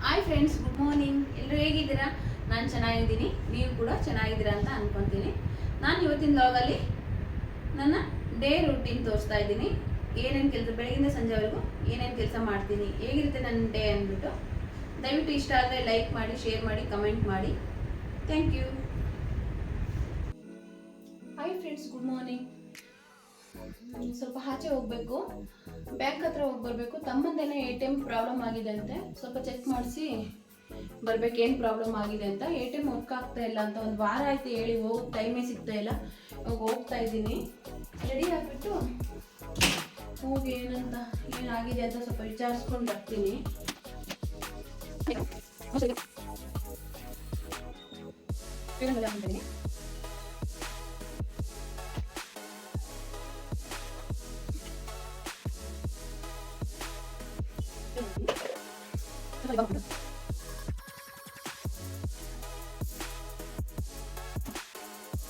Hi friends, good morning. ಎಲ್ಲರೂ ಹೇಗಿದ್ದೀರಾ? ನಾನು ಚೆನ್ನಾಗಿದ್ದೀನಿ, ನೀವು ಕೂಡ ಚೆನ್ನಾಗಿದ್ದೀರಾ ಅಂತ ಅನ್ಕೊತೀನಿ. ನಾನು ಇವತ್ತಿನ ವ್ಲಾಗಲ್ಲಿ ನನ್ನ ಡೇ ರೂಟೀನ್ ತೋರಿಸ್ತಾ ಇದ್ದೀನಿ. ಏನೇನು ಕೆಲಸ, ಬೆಳಗಿಂದ ಸಂಜೆವರೆಗೂ ಏನೇನು ಕೆಲಸ ಮಾಡ್ತೀನಿ, ಹೇಗಿರುತ್ತೆ ನನ್ನ ಡೇ ಅಂದ್ಬಿಟ್ಟು. ದಯವಿಟ್ಟು ಇಷ್ಟ ಆದರೆ ಲೈಕ್ ಮಾಡಿ, ಶೇರ್ ಮಾಡಿ, ಕಮೆಂಟ್ ಮಾಡಿ. Thank you. Hi friends, good morning. ಸ್ವಲ್ಪ ಆಚೆ ಹೋಗಬೇಕು, ಬ್ಯಾಂಕ್ ಹತ್ರ ಹೋಗಿ ಬರಬೇಕು. ತಮ್ಮಂದೇನೋ ATM ಪ್ರಾಬ್ಲಮ್ ಆಗಿದೆ ಅಂತೆ, ಸ್ವಲ್ಪ ಚೆಕ್ ಮಾಡಿಸಿ ಬರ್ಬೇಕು ಏನು ಪ್ರಾಬ್ಲಮ್ ಆಗಿದೆ ಅಂತ. ATM ವರ್ಕ್ ಆಗ್ತಾ ಇಲ್ಲ ಅಂತ ಒಂದು ವಾರ ಆಯ್ತು ಹೇಳಿ, ಹೋಗೋಕ್ಕೆ ಟೈಮೇ ಸಿಗ್ತಾ ಇಲ್ಲ. ಇವಾಗ ಹೋಗ್ತಾ ಇದ್ದೀನಿ, ರೆಡಿ ಆಗಿಬಿಟ್ಟು ಹೋಗಿ ಏನಾಗಿದೆ ಅಂತ ಸ್ವಲ್ಪ ವಿಚಾರಿಸ್ಕೊಂಡು ಬರ್ತೀನಿ.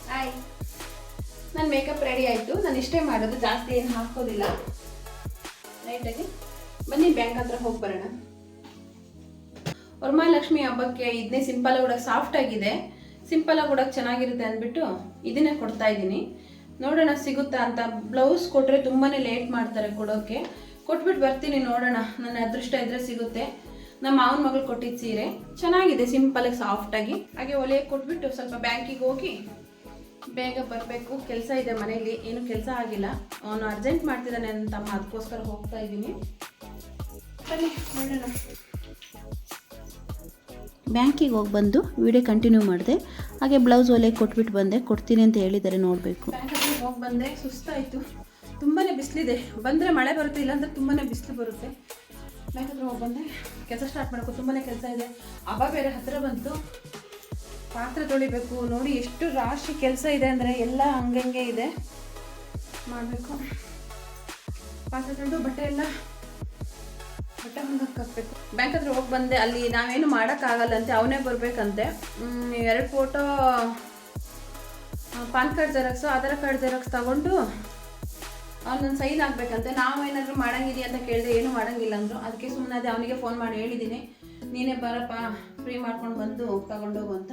ಹಾಯ್, ನನ್ನ ಮೇಕಪ್ ರೆಡಿ ಆಯಿತು. ನಾನು ಇಷ್ಟೇ ಮಾಡೋದು, ಜಾಸ್ತಿ ಏನು ಹಾಕೋದಿಲ್ಲ. ಲೈಟಾಗಿ ಬನ್ನಿ ಬ್ಯಾಂಕ್ ಹತ್ರ ಹೋಗಿ ಬರೋಣ. ವರಮಹಾಲಕ್ಷ್ಮಿ ಹಬ್ಬಕ್ಕೆ ಇದನ್ನೇ ಸಿಂಪಲ್ ಕೂಡ ಸಾಫ್ಟ್ ಆಗಿದೆ, ಸಿಂಪಲ್ ಆಗಿ ಕೂಡ ಚೆನ್ನಾಗಿರುತ್ತೆ ಅಂದ್ಬಿಟ್ಟು ಇದನ್ನೇ ಕೊಡ್ತಾ ಇದ್ದೀನಿ. ನೋಡೋಣ ಸಿಗುತ್ತಾ ಅಂತ. ಬ್ಲೌಸ್ ಕೊಟ್ಟರೆ ತುಂಬಾ ಲೇಟ್ ಮಾಡ್ತಾರೆ ಕೊಡೋಕ್ಕೆ. ಕೊಟ್ಬಿಟ್ಟು ಬರ್ತೀನಿ, ನೋಡೋಣ ನನ್ನ ಅದೃಷ್ಟ ಇದ್ರೆ ಸಿಗುತ್ತೆ. ನಮ್ಮ ಮಾವನ ಮಗಳು ಕೊಟ್ಟಿದ್ದು ಸೀರೆ ಚೆನ್ನಾಗಿದೆ, ಸಿಂಪಲಾಗಿ ಸಾಫ್ಟಾಗಿ. ಹಾಗೆ ಒಲೆಗೆ ಕೊಟ್ಬಿಟ್ಟು ಸ್ವಲ್ಪ ಬ್ಯಾಂಕಿಗೆ ಹೋಗಿ ಬೇಗ ಬರಬೇಕು. ಕೆಲಸ ಇದೆ ಮನೇಲಿ, ಏನು ಕೆಲಸ ಆಗಿಲ್ಲ. ಅವನು ಅರ್ಜೆಂಟ್ ಮಾಡ್ತಿದ್ದಾನೆ ನನ್ನ ತಮ್ಮ, ಅದಕ್ಕೋಸ್ಕರ ಹೋಗ್ತಾ ಇದ್ದೀನಿ. ಬನ್ನಿ ನೋಡೋಣ. ಬ್ಯಾಂಕಿಗೆ ಹೋಗಿ ಬಂದು ವಿಡಿಯೋ ಕಂಟಿನ್ಯೂ ಮಾಡಿದೆ. ಹಾಗೆ ಬ್ಲೌಸ್ ಒಲೆಗೆ ಕೊಟ್ಬಿಟ್ಟು ಬಂದೆ, ಕೊಡ್ತೀನಿ ಅಂತ ಹೇಳಿದ್ದಾರೆ, ನೋಡಬೇಕು. ಬ್ಯಾಂಕಿಗೆ ಹೋಗಿ ಬಂದೆ, ಸುಸ್ತಾಯಿತು. ತುಂಬಾ ಬಿಸಿಲಿದೆ, ಬಂದರೆ ಮಳೆ ಬರುತ್ತೆ, ಇಲ್ಲಾಂದರೆ ತುಂಬಾ ಬಿಸಿಲು ಬರುತ್ತೆ. ಬ್ಯಾಂಕ್ ಹತ್ರ ಹೋಗಿ ಬಂದೆ, ಕೆಲಸ ಸ್ಟಾರ್ಟ್ ಮಾಡಬೇಕು. ತುಂಬಾ ಕೆಲಸ ಇದೆ. ಹಬ್ಬ ಬೇರೆ ಹತ್ತಿರ ಬಂತು, ಪಾತ್ರೆ ತೊಳಿಬೇಕು. ನೋಡಿ ಎಷ್ಟು ರಾಶಿ ಕೆಲಸ ಇದೆ ಅಂದರೆ, ಎಲ್ಲ ಹಂಗಂಗೆ ಇದೆ, ಮಾಡಬೇಕು. ಪಾತ್ರೆ ತೊಳೆದು ಬಟ್ಟೆ ಮುಂದಕ್ಕೆ ಹಾಕಬೇಕು. ಬ್ಯಾಂಕ್ ಹತ್ರ ಹೋಗಿ ಬಂದೆ, ಅಲ್ಲಿ ನಾವೇನು ಮಾಡೋಕ್ಕಾಗಲ್ಲಂತೆ, ಅವನೇ ಬರಬೇಕಂತೆ. 2 photo, PAN card xerox, Aadhaar card xerox ತಗೊಂಡು ಅವನೊಂದು ಸೈನ್ ಹಾಕ್ಬೇಕಂತೆ. ನಾವೇನಾದರೂ ಮಾಡಂಗಿದೆಯಾ ಅಂತ ಕೇಳಿದೆ, ಏನೂ ಮಾಡೋಂಗಿಲ್ಲ ಅಂದರು. ಅದಕ್ಕೆ ಸುಮ್ಮನೆ ಅದೇ ಅವನಿಗೆ ಫೋನ್ ಮಾಡಿ ಹೇಳಿದ್ದೀನಿ, ನೀನೇ ಬರಪ್ಪ, ಫ್ರೀ ಮಾಡ್ಕೊಂಡು ಬಂದು ತಗೊಂಡೋಗು ಅಂತ.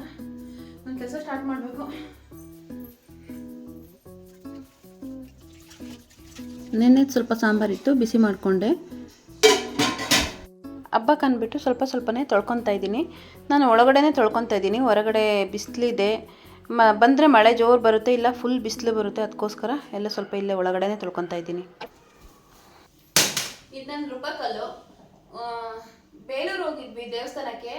ನನ್ನ ಕೆಲಸ ಸ್ಟಾರ್ಟ್ ಮಾಡಬೇಕು. ನೆನ್ನೆ ಸ್ವಲ್ಪ ಸಾಂಬಾರಿತ್ತು, ಬಿಸಿ ಮಾಡಿಕೊಂಡೆ. ಹಬ್ಬಕ್ಕೆ ಅಂದ್ಬಿಟ್ಟು ಸ್ವಲ್ಪನೇ ತೊಳ್ಕೊತಾ ಇದ್ದೀನಿ. ನಾನು ಒಳಗಡೆನೇ ತೊಳ್ಕೊತಾ ಇದ್ದೀನಿ, ಹೊರಗಡೆ ಬಿಸಿಲಿದೆ. ಬಂದರೆ ಮಳೆ ಜೋರು ಬರುತ್ತೆ, ಇಲ್ಲ ಫುಲ್ ಬಿಸಿಲು ಬರುತ್ತೆ. ಅದಕ್ಕೋಸ್ಕರ ಎಲ್ಲ ಸ್ವಲ್ಪ ಇಲ್ಲೇ ಒಳಗಡೆನೇ ತೊಳ್ಕೊತಾ ಇದ್ದೀನಿ. ಇದು ನನ್ನ ರುಬ್ಬಕಲ್ಲು. ಬೇಲೂರು ಹೋಗಿದ್ವಿ ದೇವಸ್ಥಾನಕ್ಕೆ,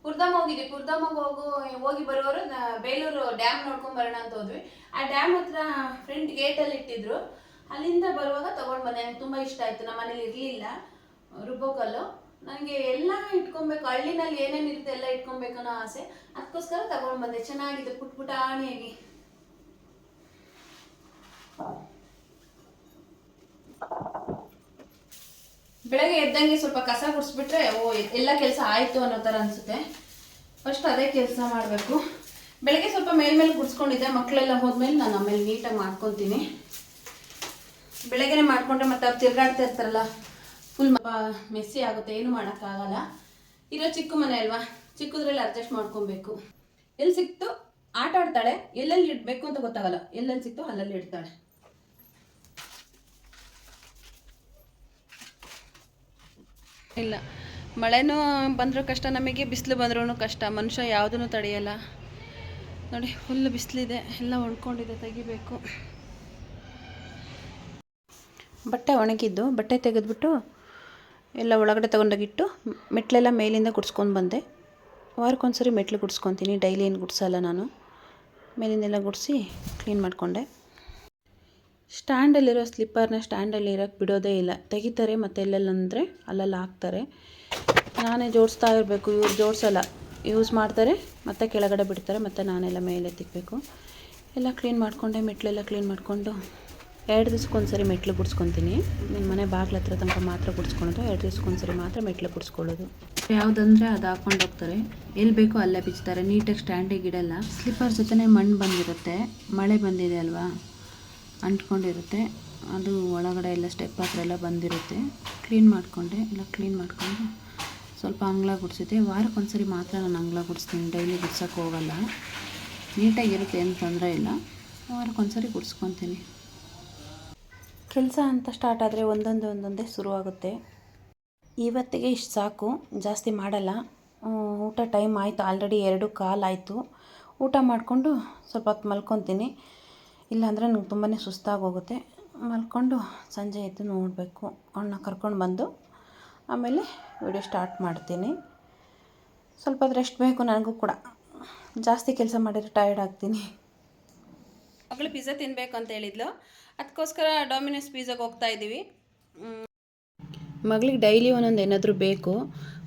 ಪುರ್ದಮ್ಮ ಹೋಗಿದ್ವಿ. ಪುರ್ದಮ್ಮಗೆ ಹೋಗಿ ಬರೋರು ಬೇಲೂರು ಡ್ಯಾಮ್ ನೋಡ್ಕೊಂಡು ಬರೋಣ ಅಂತ ಹೋದ್ವಿ. ಆ ಡ್ಯಾಮ್ ಹತ್ರ ಫ್ರಂಟ್ ಗೇಟಲ್ಲಿ ಇಟ್ಟಿದ್ರು, ಅಲ್ಲಿಂದ ಬರುವಾಗ ತೊಗೊಂಡು ಬಂದೆ. ನನಗೆ ತುಂಬ ಇಷ್ಟ ಆಯಿತು. ನಮ್ಮ ಮನೇಲಿ ಇರಲಿಲ್ಲ ರುಬ್ಬೋಕಲ್ಲು. ನನಗೆ ಎಲ್ಲ ಇಟ್ಕೊಬೇಕು, ಹಳ್ಳಿನಲ್ಲಿ ಏನೇನು ಇರುತ್ತೆ ಎಲ್ಲ ಇಟ್ಕೊಬೇಕು ಅನ್ನೋ ಆಸೆ. ಅದಕ್ಕೋಸ್ಕರ ತಗೊಂಡು ಬಂದೆ. ಚೆನ್ನಾಗಿದೆ, ಪುಟಾಣಿಯಾಗಿ. ಬೆಳಗ್ಗೆ ಎದ್ದಂಗೆ ಸ್ವಲ್ಪ ಕಸ ಗುಡಿಸ್ಬಿಟ್ರೆ ಎಲ್ಲ ಕೆಲಸ ಆಯಿತು ಅನ್ನೋ ಥರ ಅನಿಸುತ್ತೆ. ಫಸ್ಟ್ ಅದೇ ಕೆಲಸ ಮಾಡಬೇಕು. ಬೆಳಗ್ಗೆ ಸ್ವಲ್ಪ ಮೇಲ್ಮೇಲೆ ಗುಡಿಸ್ಕೊಂಡಿದ್ದೆ, ಮಕ್ಕಳೆಲ್ಲ ಹೋದ್ಮೇಲೆ ನಾನು ಆಮೇಲೆ ನೀಟಾಗಿ ಮಾಡ್ಕೊತೀನಿ. ಬೆಳಗ್ಗೆನೇ ಮಾಡಿಕೊಂಡ್ರೆ ಮತ್ತೆ ಅವ್ರು ತಿರ್ಗಾಡ್ತಾ ಇರ್ತಾರಲ್ಲ, ಫುಲ್ ಮೆಸ್ಸಿ ಆಗುತ್ತೆ, ಏನು ಮಾಡೋಕ್ಕಾಗಲ್ಲ. ಇರೋ ಚಿಕ್ಕ ಮನೆ ಅಲ್ವಾ, ಚಿಕ್ಕದ್ರಲ್ಲಿ ಅಡ್ಜಸ್ಟ್ ಮಾಡ್ಕೊಬೇಕು. ಎಲ್ಲಿ ಸಿಕ್ತು ಆಟ ಆಡ್ತಾಳೆ, ಎಲ್ಲೆಲ್ಲಿ ಇಡಬೇಕು ಅಂತ ಗೊತ್ತಾಗಲ್ಲ. ಎಲ್ಲೆಲ್ಲಿ ಸಿಕ್ತು ಅಲ್ಲಲ್ಲಿ ಇಡ್ತಾಳೆ. ಇಲ್ಲ, ಮಳೆನೂ ಬಂದರೂ ಕಷ್ಟ ನಮಗೆ, ಬಿಸಿಲು ಬಂದ್ರೂ ಕಷ್ಟ. ಮನುಷ್ಯ ಯಾವುದೂ ತಡೆಯಲ್ಲ. ನೋಡಿ ಫುಲ್ ಬಿಸಿಲಿದೆ, ಎಲ್ಲ ಒಣ್ಕೊಂಡಿದೆ, ತೆಗಿಬೇಕು. ಬಟ್ಟೆ ಒಣಗಿದ್ದು, ಬಟ್ಟೆ ತೆಗೆದ್ಬಿಟ್ಟು ಎಲ್ಲ ಒಳಗಡೆ ತೊಗೊಂಡೋಗಿಟ್ಟು ಮೆಟ್ಲೆಲ್ಲ ಮೇಲಿಂದ ಗುಡಿಸ್ಕೊಂಡು ಬಂದೆ. ವಾರಕ್ಕೊಂದ್ಸರಿ ಮೆಟ್ಲು ಗುಡಿಸ್ಕೊತೀನಿ, ಡೈಲಿ ಏನು ಗುಡಿಸಲ್ಲ ನಾನು. ಮೇಲಿಂದೆಲ್ಲ ಗುಡಿಸಿ ಕ್ಲೀನ್ ಮಾಡಿಕೊಂಡೆ. ಸ್ಟ್ಯಾಂಡಲ್ಲಿರೋ ಸ್ಲಿಪ್ಪರ್ನ ಸ್ಟ್ಯಾಂಡಲ್ಲಿ ಇರೋಕ್ಕೆ ಬಿಡೋದೇ ಇಲ್ಲ, ತೆಗಿತಾರೆ ಮತ್ತು ಎಲ್ಲೆಲ್ಲಂದರೆ ಅಲ್ಲೆಲ್ಲ ಹಾಕ್ತಾರೆ. ನಾನೇ ಜೋಡಿಸ್ತಾ ಇರಬೇಕು, ಇವ್ರು ಜೋಡಿಸಲ್ಲ, ಯೂಸ್ ಮಾಡ್ತಾರೆ ಮತ್ತು ಕೆಳಗಡೆ ಬಿಡ್ತಾರೆ, ಮತ್ತು ನಾನೆಲ್ಲ ಮೇಲೆ ತಿಕ್ಕಬೇಕು. ಎಲ್ಲ ಕ್ಲೀನ್ ಮಾಡಿಕೊಂಡೆ. ಮೆಟ್ಲೆಲ್ಲ ಕ್ಲೀನ್ ಮಾಡಿಕೊಂಡು 2 ದಿವ್ಸಕ್ಕೊಂದ್ಸರಿ ಮೆಟ್ಲು ಗುಡಿಸ್ಕೊತೀನಿ. ನಿಮ್ಮ ಮನೆ ಬಾಗಿಲ ಹತ್ರ ತನಕ ಮಾತ್ರ ಗುಡಿಸ್ಕೊಳೋದು, 2 ದಿವ್ಸಕ್ಕೊಂದ್ಸರಿ ಮಾತ್ರ ಮೆಟ್ಲು ಗುಡಿಸ್ಕೊಳ್ಳೋದು. ಯಾವುದಂದರೆ ಅದು ಹಾಕ್ಕೊಂಡು ಹೋಗ್ತಾರೆ, ಎಲ್ಲಿ ಬೇಕೋ ಅಲ್ಲೇ ಬಿಚ್ತಾರೆ, ನೀಟಾಗಿ ಸ್ಟ್ಯಾಂಡಿಗೆ ಇಡಲ್ಲ. ಸ್ಲಿಪ್ಪರ್ ಜೊತೆ ಮಣ್ಣು ಬಂದಿರುತ್ತೆ, ಮಳೆ ಬಂದಿದೆ ಅಲ್ವಾ, ಅಂಟ್ಕೊಂಡಿರುತ್ತೆ. ಅದು ಒಳಗಡೆ ಎಲ್ಲ ಸ್ಟೆಪ್ ಹತ್ರ ಎಲ್ಲ ಬಂದಿರುತ್ತೆ. ಕ್ಲೀನ್ ಮಾಡಿಕೊಂಡೆ, ಎಲ್ಲ ಕ್ಲೀನ್ ಮಾಡಿಕೊಂಡು ಸ್ವಲ್ಪ ಅಂಗಳ ಗುಡಿಸಿದ್ದೆ. ವಾರಕ್ಕೊಂದ್ಸರಿ ಮಾತ್ರ ನಾನು ಅಂಗಳ ಗುಡಿಸ್ತೀನಿ, ಡೈಲಿ ಗುಡ್ಸೋಕ್ಕೆ ಹೋಗಲ್ಲ. ನೀಟಾಗಿರುತ್ತೆ, ಏನು ತೊಂದರೆ ಇಲ್ಲ. ವಾರಕ್ಕೊಂದ್ಸರಿ ಗುಡಿಸ್ಕೊತೀನಿ. ಕೆಲಸ ಅಂತ ಸ್ಟಾರ್ಟ್ ಆದರೆ ಒಂದೊಂದೇ ಶುರುವಾಗುತ್ತೆ. ಇವತ್ತಿಗೆ ಇಷ್ಟು ಸಾಕು, ಜಾಸ್ತಿ ಮಾಡಲ್ಲ. ಊಟ ಟೈಮ್ ಆಯಿತು, ಆಲ್ರೆಡಿ 2:15 ಆಯಿತು. ಊಟ ಮಾಡಿಕೊಂಡು ಸ್ವಲ್ಪ ಹೊತ್ತು ಮಲ್ಕೊತೀನಿ. ಇಲ್ಲಾಂದರೆ ನನಗೆ ತುಂಬಾ ಸುಸ್ತಾಗೋಗುತ್ತೆ. ಮಲ್ಕೊಂಡು ಸಂಜೆ ಎದ್ದು ನೋಡಬೇಕು. ಅವಳನ್ನ ಕರ್ಕೊಂಡು ಬಂದು ಆಮೇಲೆ ವಿಡಿಯೋ ಸ್ಟಾರ್ಟ್ ಮಾಡ್ತೀನಿ. ಸ್ವಲ್ಪ ಹೊತ್ತು ರೆಸ್ಟ್ ಬೇಕು ನನಗೂ ಕೂಡ. ಜಾಸ್ತಿ ಕೆಲಸ ಮಾಡಿದರೆ ಟಯರ್ಡ್ ಆಗ್ತೀನಿ. ಮಗಳು ಪಿಜ್ಜಾ ತಿನ್ನಬೇಕು ಅಂತ ಹೇಳಿದ್ಲು, ಅದಕ್ಕೋಸ್ಕರ ಡೊಮಿನೋಸ್ ಪಿಜ್ಜಾಗೆ ಹೋಗ್ತಾ ಇದ್ದೀವಿ. ಮಗಳಿಗೆ ಡೈಲಿ ಒಂದೊಂದು ಏನಾದರೂ ಬೇಕು.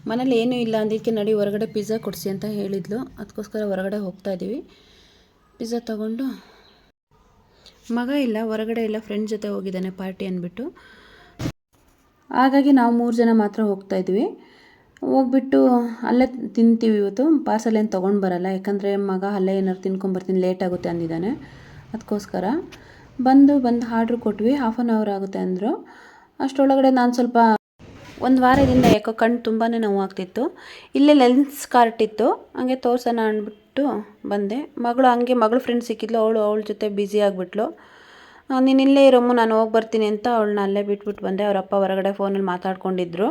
ಮನೇಲಿ ಏನೂ ಇಲ್ಲ ಅಂದಿದ್ದಕ್ಕೆ ನಡಿ ಹೊರಗಡೆ ಪಿಜ್ಜಾ ಕೊಡಿಸಿ ಅಂತ ಹೇಳಿದ್ಲು. ಅದಕ್ಕೋಸ್ಕರ ಹೊರಗಡೆ ಹೋಗ್ತಾ ಇದ್ದೀವಿ. ಪಿಜ್ಜಾ ತೊಗೊಂಡು, ಮಗ ಇಲ್ಲ, ಹೊರಗಡೆ ಎಲ್ಲ ಫ್ರೆಂಡ್ ಜೊತೆ ಹೋಗಿದ್ದಾನೆ ಪಾರ್ಟಿ ಅಂದ್ಬಿಟ್ಟು. ಹಾಗಾಗಿ ನಾವು 3 ಜನ ಮಾತ್ರ ಹೋಗ್ತಾ ಇದ್ವಿ. ಹೋಗ್ಬಿಟ್ಟು ಅಲ್ಲೇ ತಿಂತೀವಿ ಇವತ್ತು. ಪಾರ್ಸಲ್ ಏನು ತೊಗೊಂಡು ಬರಲ್ಲ, ಯಾಕಂದರೆ ಮಗ ಅಲ್ಲೇ ಏನಾದ್ರು ತಿನ್ಕೊಂಬರ್ತೀನಿ, ಲೇಟ್ ಆಗುತ್ತೆ ಅಂದಿದ್ದಾನೆ. ಅದಕ್ಕೋಸ್ಕರ ಬಂದು ಆರ್ಡ್ರ್ ಕೊಟ್ವಿ. 1/2 an hour ಆಗುತ್ತೆ ಅಂದರು. ಅಷ್ಟರೊಳಗಡೆ ನಾನು ಸ್ವಲ್ಪ ಒಂದು ವಾರದಿಂದ ಯಾಕೋ ಕಣ್ಣು ತುಂಬಾ ನೋವಾಗ್ತಿತ್ತು. ಇಲ್ಲೇ ಲೆನ್ಸ್ ಕಾರ್ಟ್ ಇತ್ತು, ಹಂಗೆ ತೋರ್ಸೋಣ ಅಂದ್ಬಿಟ್ಟು ಬಂದೆ. ಮಗಳು ಫ್ರೆಂಡ್ ಸಿಕ್ಕಿದ್ಲು, ಅವಳ ಜೊತೆ ಬ್ಯುಸಿ ಆಗಿಬಿಟ್ಲು. ನೀನು ಇಲ್ಲೇ ಇರಮ್ಮ, ನಾನು ಹೋಗಿ ಬರ್ತೀನಿ ಅಂತ ಅವಳನ್ನ ಅಲ್ಲೇ ಬಿಟ್ಬಿಟ್ಟು ಬಂದೆ. ಅವರಪ್ಪ ಹೊರಗಡೆ ಫೋನಲ್ಲಿ ಮಾತಾಡ್ಕೊಂಡಿದ್ರು.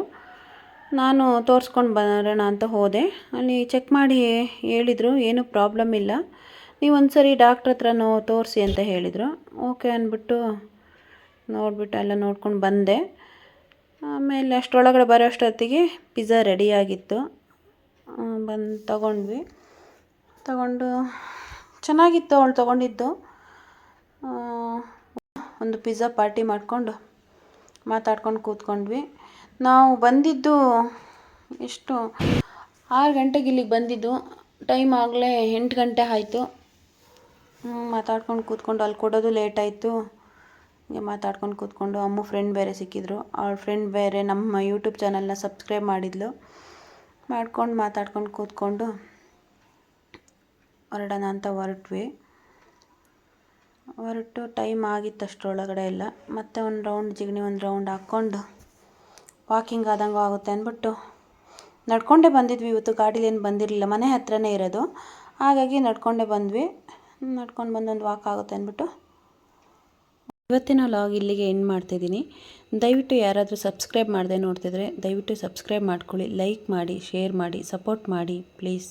ನಾನು ತೋರಿಸ್ಕೊಂಡು ಬರೋಣ ಅಂತ ಹೋದೆ. ಅಲ್ಲಿ ಚೆಕ್ ಮಾಡಿ ಹೇಳಿದರು, ಏನೂ ಪ್ರಾಬ್ಲಮ್ ಇಲ್ಲ, ನೀವು ಒಂದ್ಸರಿ ಡಾಕ್ಟ್ರ್ ಹತ್ರನೂ ತೋರಿಸಿ ಅಂತ ಹೇಳಿದರು. ಓಕೆ ಅಂದ್ಬಿಟ್ಟು ನೋಡಿಬಿಟ್ಟು ಎಲ್ಲ ನೋಡ್ಕೊಂಡು ಬಂದೆ. ಆಮೇಲೆ ಅಷ್ಟರೊಳಗಡೆ ಬರೋ ಅಷ್ಟೊತ್ತಿಗೆ ಪಿಜ್ಜಾ ರೆಡಿಯಾಗಿತ್ತು. ತೊಗೊಂಡು ಚೆನ್ನಾಗಿತ್ತು ಅವಳು ತೊಗೊಂಡಿದ್ದು. ಒಂದು ಪಿಜ್ಜಾ ಪಾರ್ಟಿ ಮಾಡಿಕೊಂಡು ಮಾತಾಡ್ಕೊಂಡು ಕೂತ್ಕೊಂಡ್ವಿ. ನಾವು ಬಂದಿದ್ದು ಎಷ್ಟು 6 ಗಂಟೆಗೆ ಇಲ್ಲಿಗೆ ಬಂದಿದ್ದು. ಟೈಮ್ ಆಗಲೇ 8 ಗಂಟೆ ಆಯಿತು. ಮಾತಾಡ್ಕೊಂಡು ಕೂತ್ಕೊಂಡು ಅಲ್ಲಿ ಕೊಡೋದು ಲೇಟ್ ಆಯಿತು. ಹೀಗೆ ಮಾತಾಡ್ಕೊಂಡು ಕೂತ್ಕೊಂಡು ಅಮ್ಮ ಫ್ರೆಂಡ್ ಬೇರೆ ಸಿಕ್ಕಿದ್ರು. ಅವಳ ಫ್ರೆಂಡ್ ಬೇರೆ ನಮ್ಮ ಯೂಟ್ಯೂಬ್ ಚಾನಲ್ನ ಸಬ್ಸ್ಕ್ರೈಬ್ ಮಾಡಿದ್ಲು. ಮಾತಾಡ್ಕೊಂಡು ಕೂತ್ಕೊಂಡು ಹೊರಡೋಣ ಅಂತ ಹೊರಟು ಟೈಮ್ ಆಗಿತ್ತು ಅಷ್ಟರೊಳಗಡೆ ಎಲ್ಲ. ಮತ್ತೆ ಒಂದು ರೌಂಡ್ ಹಾಕ್ಕೊಂಡು ವಾಕಿಂಗ್ ಆದಂಗೂ ಆಗುತ್ತೆ ಅಂದ್ಬಿಟ್ಟು ನಡ್ಕೊಂಡೇ ಬಂದಿದ್ವಿ. ಇವತ್ತು ಗಾಡೀಲೇನು ಬಂದಿರಲಿಲ್ಲ, ಮನೆ ಹತ್ರನೇ ಇರೋದು. ಹಾಗಾಗಿ ನಡ್ಕೊಂಡೇ ಬಂದ್ವಿ. ನಡ್ಕೊಂಡು ಬಂದೊಂದು ವಾಕ್ ಆಗುತ್ತೆ ಅಂದ್ಬಿಟ್ಟು ಇವತ್ತಿನ ವ್ಲಾಗ್ ಇಲ್ಲಿಗೆ ಎಂಡ್ ಮಾಡ್ತಾಯಿದ್ದೀನಿ. ದಯವಿಟ್ಟು ಯಾರಾದರೂ ಸಬ್ಸ್ಕ್ರೈಬ್ ಮಾಡದೆ ನೋಡ್ತಿದ್ರೆ ದಯವಿಟ್ಟು ಸಬ್ಸ್ಕ್ರೈಬ್ ಮಾಡ್ಕೊಳ್ಳಿ, ಲೈಕ್ ಮಾಡಿ, ಶೇರ್ ಮಾಡಿ, ಸಪೋರ್ಟ್ ಮಾಡಿ ಪ್ಲೀಸ್.